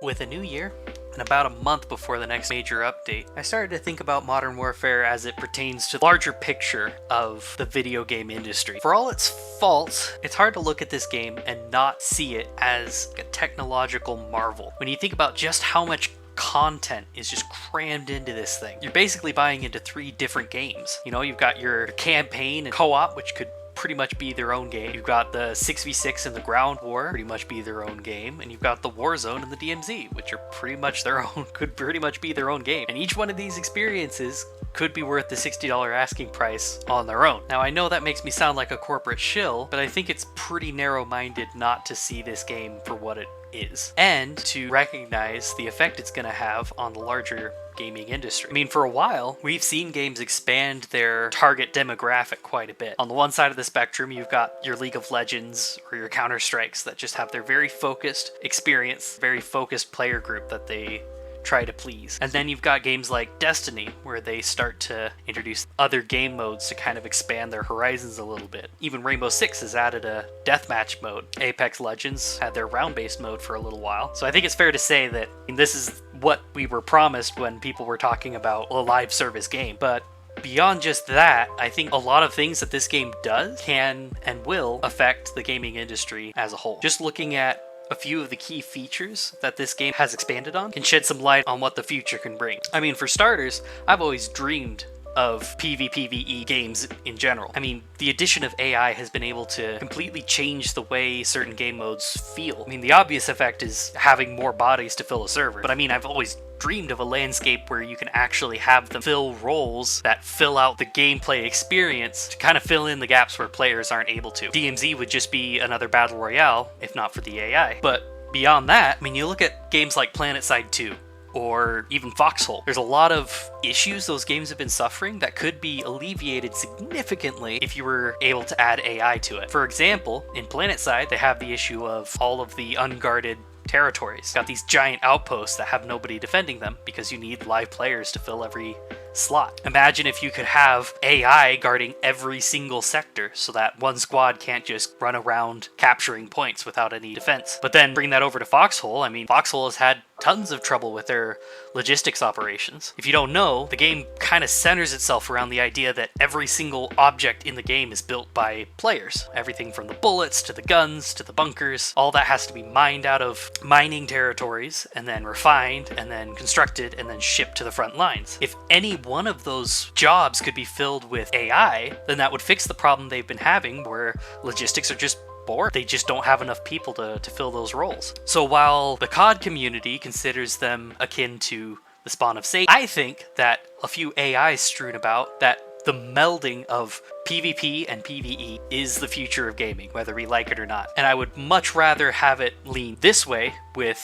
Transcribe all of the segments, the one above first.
With a new year, and about a month before the next major update, I started to think about Modern Warfare as it pertains to the larger picture of the video game industry. For all its faults, it's hard to look at this game and not see it as a technological marvel. When you think about just how much content is just crammed into this thing, you're basically buying into 3 different games. You know, you've got your campaign and co-op, which could pretty much be their own game. You've got the 6v6 and the ground war, pretty much be their own game, and you've got the Warzone and the DMZ, which are pretty much their own, could pretty much be their own game. And each one of these experiences could be worth the $60 asking price on their own. Now, I know that makes me sound like a corporate shill, but I think it's pretty narrow-minded not to see this game for what it is, and to recognize the effect it's going to have on the larger gaming industry. I mean, for a while, we've seen games expand their target demographic quite a bit. On the one side of the spectrum, you've got your League of Legends or your Counter-Strikes that just have their very focused experience, very focused player group that they try to please. And then you've got games like Destiny, where they start to introduce other game modes to kind of expand their horizons a little bit. Even Rainbow Six has added a deathmatch mode. Apex Legends had their round-based mode for a little while. So I think it's fair to say that this is what we were promised when people were talking about a live service game. But beyond just that, I think a lot of things that this game does can and will affect the gaming industry as a whole. Just looking at a few of the key features that this game has expanded on can shed some light on what the future can bring. I mean, for starters, I've always dreamed of PvPvE games in general. I mean, the addition of AI has been able to completely change the way certain game modes feel. I mean, the obvious effect is having more bodies to fill a server, but I mean, I've always dreamed of a landscape where you can actually have them fill roles that fill out the gameplay experience to kind of fill in the gaps where players aren't able to. DMZ would just be another battle royale, if not for the AI. But beyond that, I mean, you look at games like PlanetSide 2, or even Foxhole. There's a lot of issues those games have been suffering that could be alleviated significantly if you were able to add AI to it. For example, in PlanetSide, they have the issue of all of the unguarded territories. Got these giant outposts that have nobody defending them because you need live players to fill every slot. Imagine if you could have AI guarding every single sector so that one squad can't just run around capturing points without any defense. But then bring that over to Foxhole. I mean, Foxhole has had tons of trouble with their logistics operations. If you don't know, the game kind of centers itself around the idea that every single object in the game is built by players. Everything from the bullets to the guns to the bunkers, all that has to be mined out of mining territories and then refined and then constructed and then shipped to the front lines. If any one of those jobs could be filled with AI, then that would fix the problem they've been having where logistics are just bored. They just don't have enough people to fill those roles. So while the COD community considers them akin to the spawn of Satan, I think that a few AIs strewn about, that the melding of PvP and PvE is the future of gaming, whether we like it or not. And I would much rather have it lean this way with,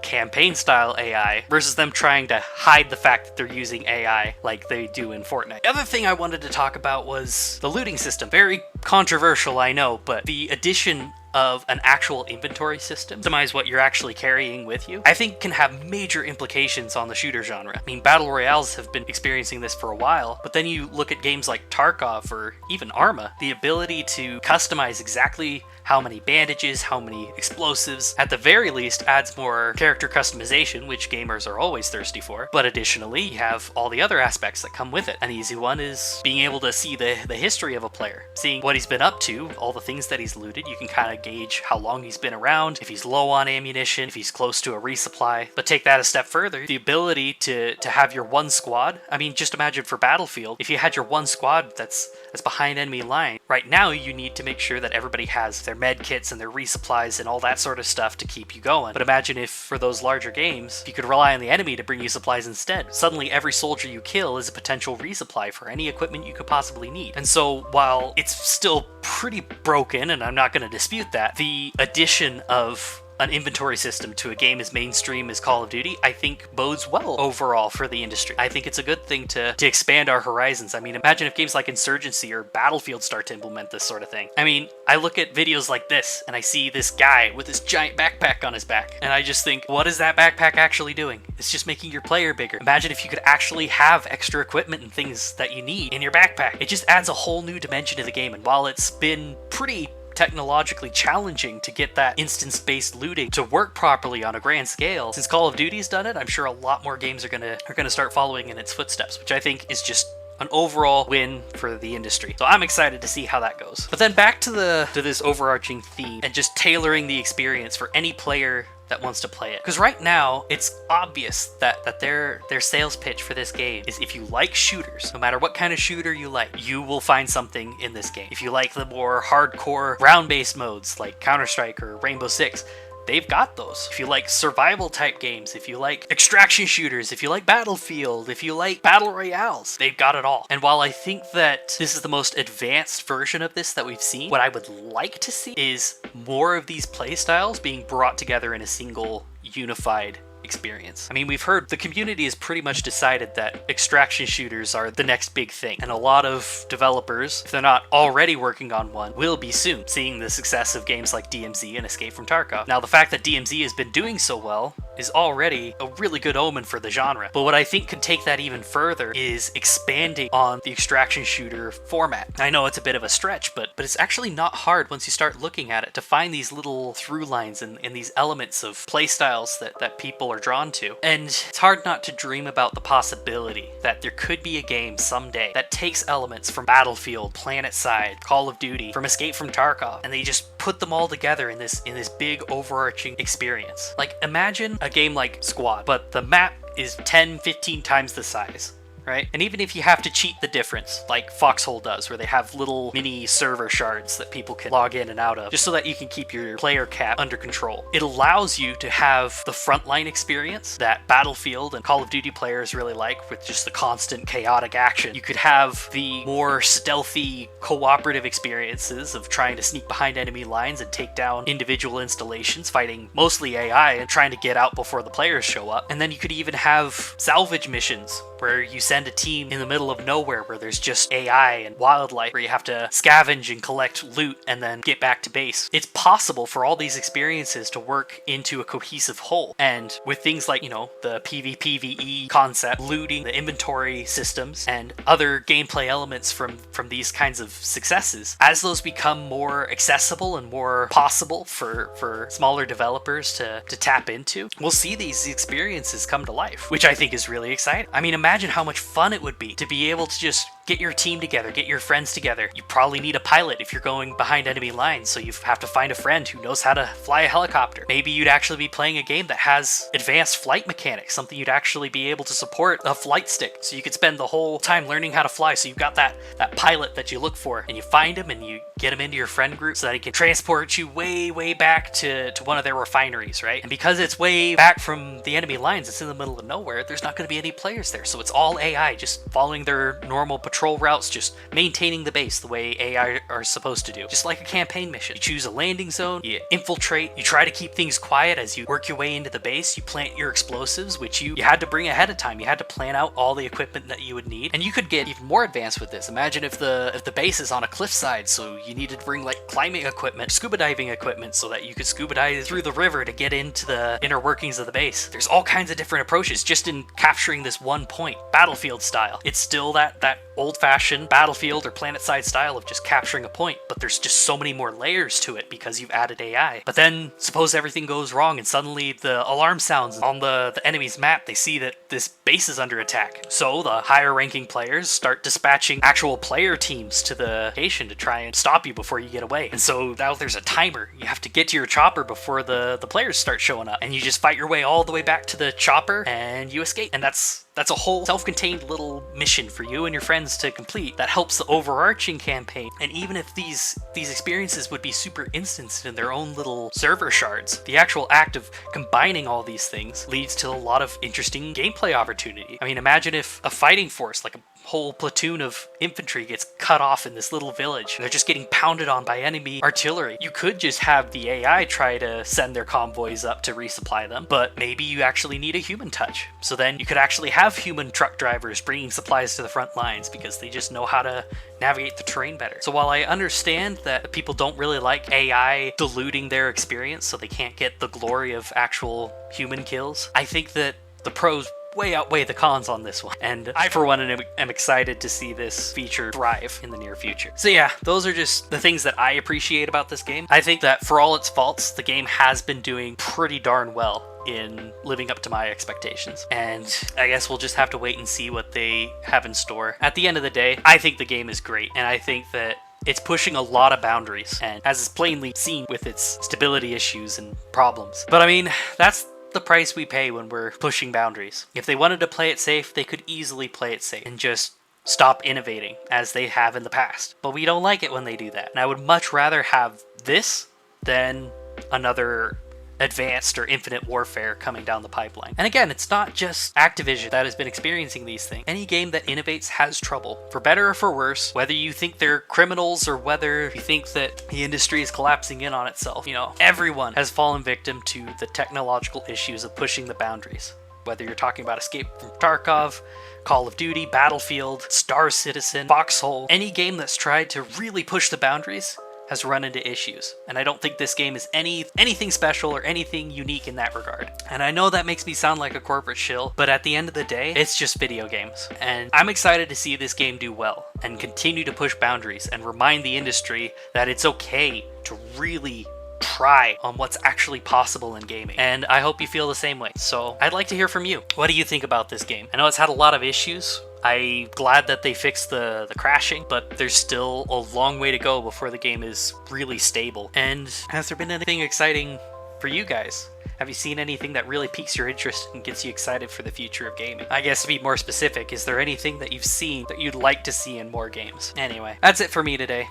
campaign style AI versus them trying to hide the fact that they're using AI like they do in Fortnite. The other thing I wanted to talk about was the looting system. Very controversial, I know, but the addition of an actual inventory system, optimize what you're actually carrying with you, I think can have major implications on the shooter genre. I mean, battle royales have been experiencing this for a while, but then you look at games like Tarkov or even Arma, the ability to customize exactly how many bandages, how many explosives, at the very least adds more character customization, which gamers are always thirsty for. But additionally, you have all the other aspects that come with it. An easy one is being able to see the history of a player, seeing what he's been up to, all the things that he's looted. You can kind of gauge how long he's been around, if he's low on ammunition, if he's close to a resupply. But take that a step further, the ability to have your one squad. I mean, just imagine for Battlefield, if you had your one squad that's behind enemy line. Right now, you need to make sure that everybody has their med kits and their resupplies and all that sort of stuff to keep you going. But imagine if, for those larger games, you could rely on the enemy to bring you supplies instead. Suddenly, every soldier you kill is a potential resupply for any equipment you could possibly need. And so, while it's still pretty broken, and I'm not going to dispute that, the addition of an inventory system to a game as mainstream as Call of Duty, I think bodes well overall for the industry. I think it's a good thing to expand our horizons. I mean, imagine if games like Insurgency or Battlefield start to implement this sort of thing. I mean, I look at videos like this and I see this guy with this giant backpack on his back, and I just think, what is that backpack actually doing? It's just making your player bigger. Imagine if you could actually have extra equipment and things that you need in your backpack. It just adds a whole new dimension to the game, and while it's been pretty technologically challenging to get that instance-based looting to work properly on a grand scale. Since Call of Duty's done it, I'm sure a lot more games are gonna start following in its footsteps, which I think is just an overall win for the industry. So I'm excited to see how that goes. But then back to this overarching theme and just tailoring the experience for any player that wants to play it. Because right now, it's obvious that their sales pitch for this game is if you like shooters, no matter what kind of shooter you like, you will find something in this game. If you like the more hardcore round-based modes like Counter-Strike or Rainbow Six, they've got those. If you like survival type games, if you like extraction shooters, if you like Battlefield, if you like battle royales, they've got it all. And while I think that this is the most advanced version of this that we've seen, what I would like to see is more of these playstyles being brought together in a single unified experience. I mean, we've heard the community has pretty much decided that extraction shooters are the next big thing, and a lot of developers, if they're not already working on one, will be soon, seeing the success of games like DMZ and Escape from Tarkov. Now, the fact that DMZ has been doing so well is already a really good omen for the genre. But what I think could take that even further is expanding on the extraction shooter format. I know it's a bit of a stretch, but it's actually not hard once you start looking at it to find these little through lines and these elements of playstyles that people are drawn to. And it's hard not to dream about the possibility that there could be a game someday that takes elements from Battlefield, PlanetSide, Call of Duty, from Escape from Tarkov, and they just put them all together in this big overarching experience. Like, imagine a game like Squad, but the map is 10, 15 times the size. Right? And even if you have to cheat the difference, like Foxhole does, where they have little mini server shards that people can log in and out of, just so that you can keep your player cap under control. It allows you to have the frontline experience that Battlefield and Call of Duty players really like, with just the constant chaotic action. You could have the more stealthy, cooperative experiences of trying to sneak behind enemy lines and take down individual installations, fighting mostly AI and trying to get out before the players show up. And then you could even have salvage missions, where you send a team in the middle of nowhere where there's just AI and wildlife, where you have to scavenge and collect loot and then get back to base. It's possible for all these experiences to work into a cohesive whole. And with things like, the PvPvE concept, looting, the inventory systems, and other gameplay elements from these kinds of successes, as those become more accessible and more possible for smaller developers to tap into, we'll see these experiences come to life, which I think is really exciting. I mean, imagine how much fun it would be to be able to just get your team together, get your friends together. You probably need a pilot if you're going behind enemy lines, so you have to find a friend who knows how to fly a helicopter. Maybe you'd actually be playing a game that has advanced flight mechanics, something you'd actually be able to support a flight stick, so you could spend the whole time learning how to fly. So you've got that pilot that you look for, and you find him and you get him into your friend group so that he can transport you way back to one of their refineries, right? And because it's way back from the enemy lines, it's in the middle of nowhere, there's not going to be any players there. So it's all AI, just following their normal patrol routes, just maintaining the base the way AI are supposed to do. Just like a campaign mission. You choose a landing zone, you infiltrate, you try to keep things quiet as you work your way into the base, you plant your explosives, which you had to bring ahead of time. You had to plan out all the equipment that you would need. And you could get even more advanced with this. Imagine if the base is on a cliffside, so you needed to bring like climbing equipment, scuba diving equipment, so that you could scuba dive through the river to get into the inner workings of the base. There's all kinds of different approaches just in capturing this one point, Battlefield style. It's still that old-fashioned Battlefield or PlanetSide style of just capturing a point, but there's just so many more layers to it because you've added AI. But then suppose everything goes wrong and suddenly the alarm sounds on the enemy's map. They see that this base is under attack. So the higher ranking players start dispatching actual player teams to the location to try and stop you before you get away. And so now there's a timer. You have to get to your chopper before the players start showing up, and you just fight your way all the way back to the chopper and you escape. And that's a whole self-contained little mission for you and your friends to complete that helps the overarching campaign. And even if these experiences would be super instanced in their own little server shards, the actual act of combining all these things leads to a lot of interesting gameplay opportunity. I mean, imagine if a fighting force, like a whole platoon of infantry, gets cut off in this little village and they're just getting pounded on by enemy artillery. You could just have the AI try to send their convoys up to resupply them, but maybe you actually need a human touch. So then you could actually have human truck drivers bringing supplies to the front lines because they just know how to navigate the terrain better. So while I understand that people don't really like AI diluting their experience so they can't get the glory of actual human kills, I think that the pros way outweigh the cons on this one. And I, for one, am excited to see this feature thrive in the near future. So yeah, those are just the things that I appreciate about this game. I think that for all its faults, the game has been doing pretty darn well in living up to my expectations. And I guess we'll just have to wait and see what they have in store. At the end of the day, I think the game is great, and I think that it's pushing a lot of boundaries, and as is plainly seen with its stability issues and problems. But I mean, that's the price we pay when we're pushing boundaries. If they wanted to play it safe, they could easily play it safe and just stop innovating as they have in the past. But we don't like it when they do that. And I would much rather have this than another Advanced or Infinite Warfare coming down the pipeline. And again, it's not just Activision that has been experiencing these things. Any game that innovates has trouble, for better or for worse, whether you think they're criminals or whether you think that the industry is collapsing in on itself. You know, everyone has fallen victim to the technological issues of pushing the boundaries. Whether you're talking about Escape from Tarkov, Call of Duty, Battlefield, Star Citizen, Foxhole, any game that's tried to really push the boundaries has run into issues, and I don't think this game is anything special or anything unique in that regard. And I know that makes me sound like a corporate shill, but at the end of the day, it's just video games. And I'm excited to see this game do well and continue to push boundaries and remind the industry that it's okay to really try on what's actually possible in gaming. And I hope you feel the same way. So I'd like to hear from you. What do you think about this game? I know it's had a lot of issues. I'm glad that they fixed the crashing, but there's still a long way to go before the game is really stable. And has there been anything exciting for you guys? Have you seen anything that really piques your interest and gets you excited for the future of gaming? I guess to be more specific, is there anything that you've seen that you'd like to see in more games? Anyway, that's it for me today.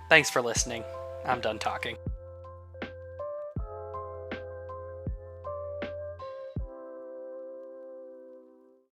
Thanks for listening. I'm done talking.